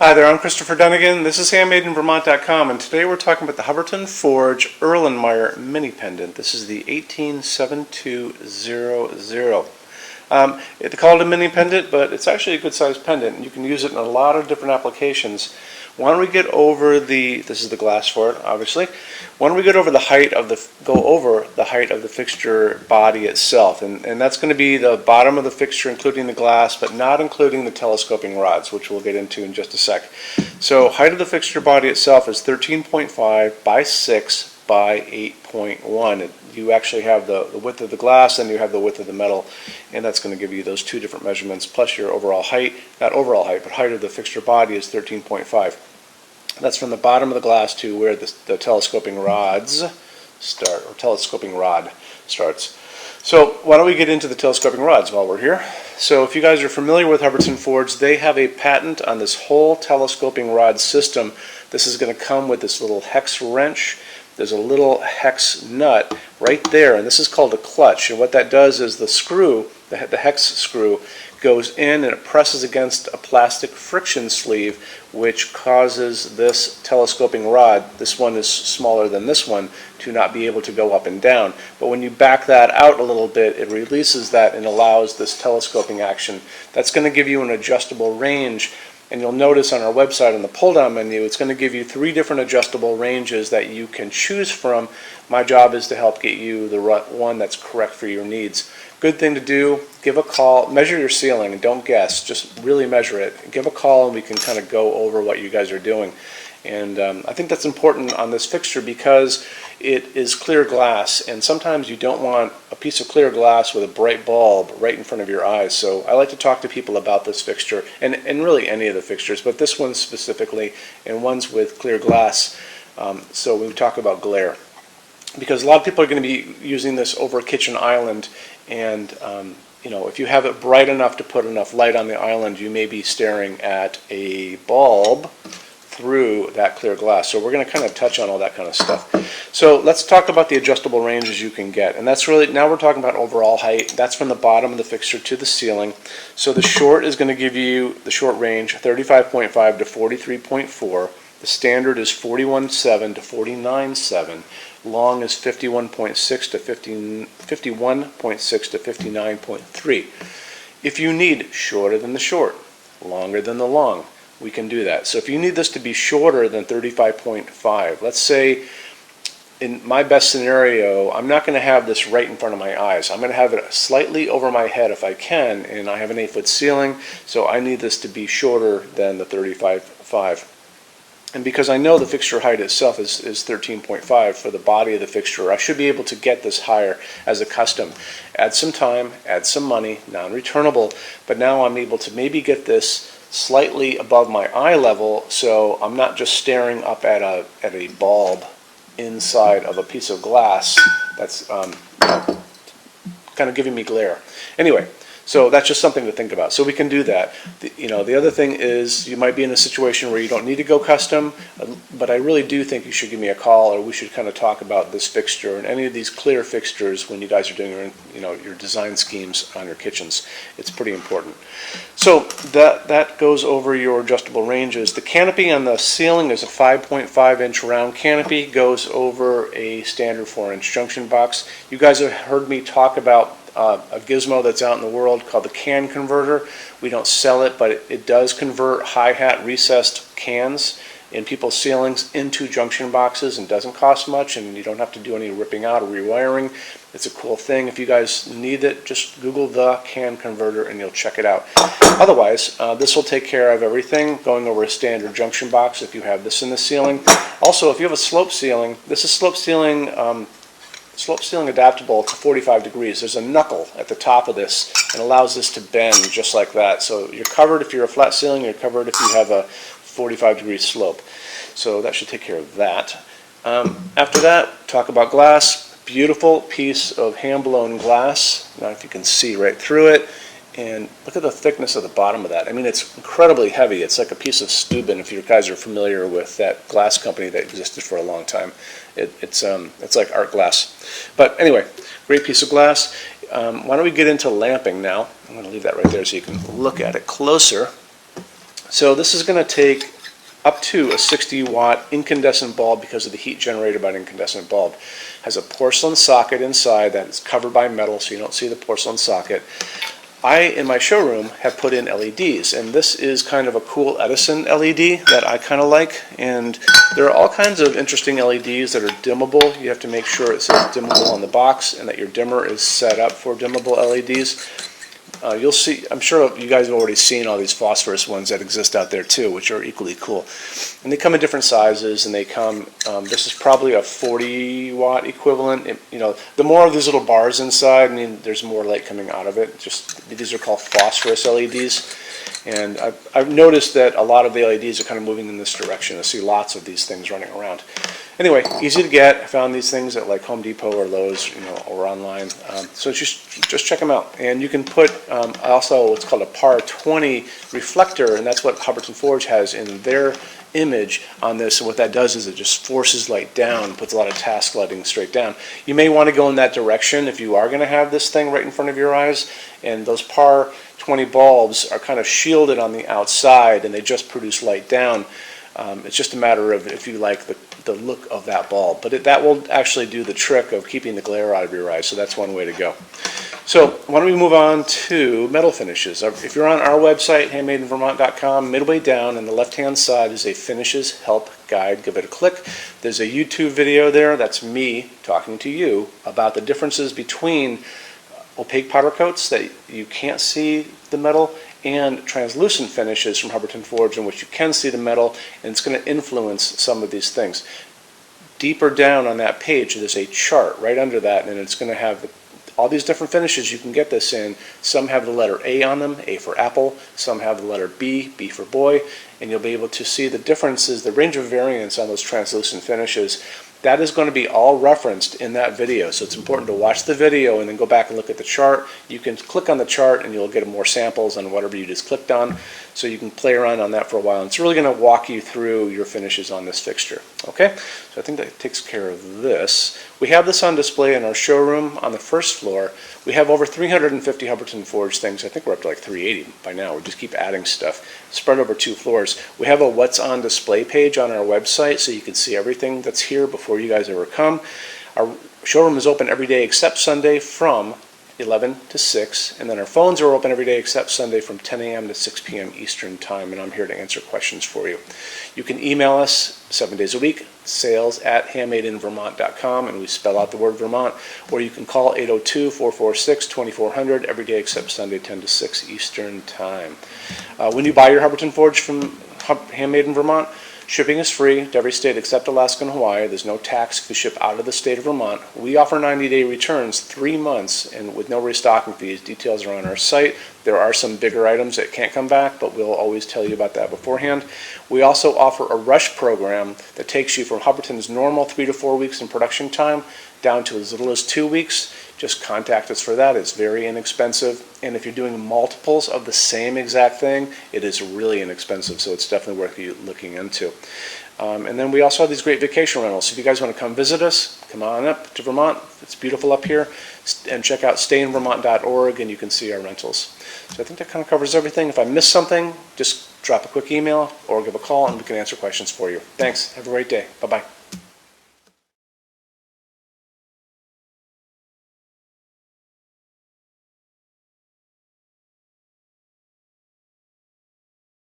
Hi there, I'm Christopher Dunnigan. This is HandmadeInVermont.com, and today we're talking about the Hubbardton Forge Erlenmeyer mini pendant. This is the 187200. They call it a mini pendant, but it's actually a good-sized pendant. You can use it in a lot of different applications. Why don't we get over this is the glass for it, obviously. Why don't we go over the height of the fixture body itself, and that's going to be the bottom of the fixture, including the glass, but not including the telescoping rods, which we'll get into in just a sec. So, height of the fixture body itself is 13.5 by 6 by 8.1. You actually have the width of the glass and you have the width of the metal, and that's going to give you those two different measurements plus your overall height. Not overall height, but height of the fixture body is 13.5. That's from the bottom of the glass to where the telescoping rods start, or telescoping rod starts. So why don't we get into the telescoping rods while we're here. So if you guys are familiar with Hubbardton Forge, they have a patent on this whole telescoping rod system. This is going to come with this little hex wrench. There's a little hex nut right there, and this is called a clutch. And what that does is the screw, the hex screw, goes in and it presses against a plastic friction sleeve, which causes this telescoping rod, this one is smaller than this one, to not be able to go up and down. But when you back that out a little bit, it releases that and allows this telescoping action. That's going to give you an adjustable range. And you'll notice on our website in the pull-down menu, it's going to give you 3 different adjustable ranges that you can choose from. My job is to help get you the one that's correct for your needs. Good thing to do, give a call, measure your ceiling, and don't guess, just really measure it. Give a call and we can kind of go over what you guys are doing. And I think that's important on this fixture because it is clear glass, and sometimes you don't want a piece of clear glass with a bright bulb right in front of your eyes. So I like to talk to people about this fixture, and really any of the fixtures, but this one specifically, and ones with clear glass. So we talk about glare, because a lot of people are going to be using this over a kitchen island, and you know, if you have it bright enough to put enough light on the island, you may be staring at a bulb through that clear glass. So we're going to kind of touch on all that kind of stuff. So let's talk about the adjustable ranges you can get. And that's really, now we're talking about overall height. That's from the bottom of the fixture to the ceiling. So the short is going to give you the short range, 35.5 to 43.4. The standard is 41.7 to 49.7. Long is 51.6 to 51.6 to 59.3. If you need shorter than the short, longer than the long, we can do that. So if you need this to be shorter than 35.5, let's say in my best scenario, I'm not going to have this right in front of my eyes. I'm going to have it slightly over my head if I can, and I have an 8-foot ceiling, so I need this to be shorter than the 35.5. And because I know the fixture height itself is 13.5 for the body of the fixture, I should be able to get this higher as a custom. Add some time, add some money, non-returnable, but now I'm able to maybe get this slightly above my eye level, so I'm not just staring up at a bulb inside of a piece of glass that's kind of giving me glare. Anyway, so that's just something to think about. So we can do that. The other thing is you might be in a situation where you don't need to go custom, but I really do think you should give me a call, or we should kind of talk about this fixture and any of these clear fixtures when you guys are doing your design schemes on your kitchens. It's pretty important. So that goes over your adjustable ranges. The canopy on the ceiling is a 5.5 inch round canopy, goes over a standard 4-inch junction box. You guys have heard me talk about a gizmo that's out in the world called the can converter. We don't sell it, but it does convert hi-hat recessed cans in people's ceilings into junction boxes, and doesn't cost much, and you don't have to do any ripping out or rewiring. It's a cool thing. If you guys need it, just Google the can converter and you'll check it out. Otherwise, this will take care of everything, going over a standard junction box if you have this in the ceiling. Also, if you have a slope ceiling, this is slope ceiling adaptable to 45 degrees. There's a knuckle at the top of this and allows this to bend just like that. So you're covered if you're a flat ceiling, you're covered if you have a 45-degree slope. So that should take care of that. After that, talk about glass. Beautiful piece of hand-blown glass. Now if you can see right through it. And look at the thickness of the bottom of that. I mean, it's incredibly heavy. It's like a piece of Steuben, if you guys are familiar with that glass company that existed for a long time. It's like art glass. But anyway, great piece of glass. Why don't we get into lamping now? I'm going to leave that right there so you can look at it closer. So this is going to take up to a 60-watt incandescent bulb because of the heat generated by an incandescent bulb. Has a porcelain socket inside that is covered by metal, so you don't see the porcelain socket. I, in my showroom, have put in LEDs, and this is kind of a cool Edison LED that I kind of like, and there are all kinds of interesting LEDs that are dimmable. You have to make sure it says dimmable on the box and that your dimmer is set up for dimmable LEDs. You'll see, I'm sure you guys have already seen all these phosphorus ones that exist out there too, which are equally cool. And they come in different sizes, and they come, this is probably a 40-watt equivalent. The more of these little bars inside, I mean, there's more light coming out of it. Just, these are called phosphorus LEDs. And I've noticed that a lot of the LEDs are kind of moving in this direction. I see lots of these things running around. Anyway, easy to get. I found these things at like Home Depot or Lowe's, or online. So just check them out. And you can put also what's called a PAR 20 reflector, and that's what Hubbardton Forge has in their image on this. And what that does is it just forces light down, puts a lot of task lighting straight down. You may want to go in that direction if you are going to have this thing right in front of your eyes. And those PAR 20 bulbs are kind of shielded on the outside, and they just produce light down. It's just a matter of if you like the look of that bulb. But that will actually do the trick of keeping the glare out of your eyes, so that's one way to go. So why don't we move on to metal finishes. If you're on our website, HandmadeInVermont.com, midway down on the left-hand side is a Finishes Help Guide. Give it a click. There's a YouTube video there. That's me talking to you about the differences between opaque powder coats that you can't see the metal and translucent finishes from Hubbardton Forge in which you can see the metal, and it's going to influence some of these things. Deeper down on that page, there's a chart right under that, and it's going to have all these different finishes you can get this in. Some have the letter A on them, A for apple. Some have the letter B, B for boy, and you'll be able to see the differences, the range of variance on those translucent finishes. That is going to be all referenced in that video, so it's important to watch the video and then go back and look at the chart. You can click on the chart and you'll get more samples on whatever you just clicked on, so you can play around on that for a while. And it's really going to walk you through your finishes on this fixture. Okay, so I think that takes care of this. We have this on display in our showroom on the first floor. We have over 350 Hubbardton Forge things. I think we're up to like 380 by now. We just keep adding stuff spread over 2 floors. We have a what's on display page on our website, so you can see everything that's here before you guys ever come. Our showroom is open every day except Sunday from 11 to 6, and then our phones are open every day except Sunday from 10 a.m. to 6 p.m. Eastern Time, and I'm here to answer questions for you. You can email us 7 days a week, sales@HandmadeInVermont.com, and we spell out the word Vermont, or you can call 802-446-2400 every day except Sunday 10 to 6 Eastern Time. When you buy your Hubbardton Forge from Handmade in Vermont, shipping is free to every state except Alaska and Hawaii. There's no tax if you ship out of the state of Vermont. We offer 90-day returns, 3 months, and with no restocking fees. Details are on our site. There are some bigger items that can't come back, but we'll always tell you about that beforehand. We also offer a rush program that takes you from Hubbardton's normal 3 to 4 weeks in production time down to as little as 2 weeks. Just contact us for that. It's very inexpensive, and if you're doing multiples of the same exact thing, it is really inexpensive, so it's definitely worth you looking into. And then we also have these great vacation rentals. So if you guys want to come visit us, come on up to Vermont. It's beautiful up here. And check out stayinvermont.org, and you can see our rentals. So I think that kind of covers everything. If I missed something, just drop a quick email or give a call, and we can answer questions for you. Thanks. Have a great day. Bye-bye.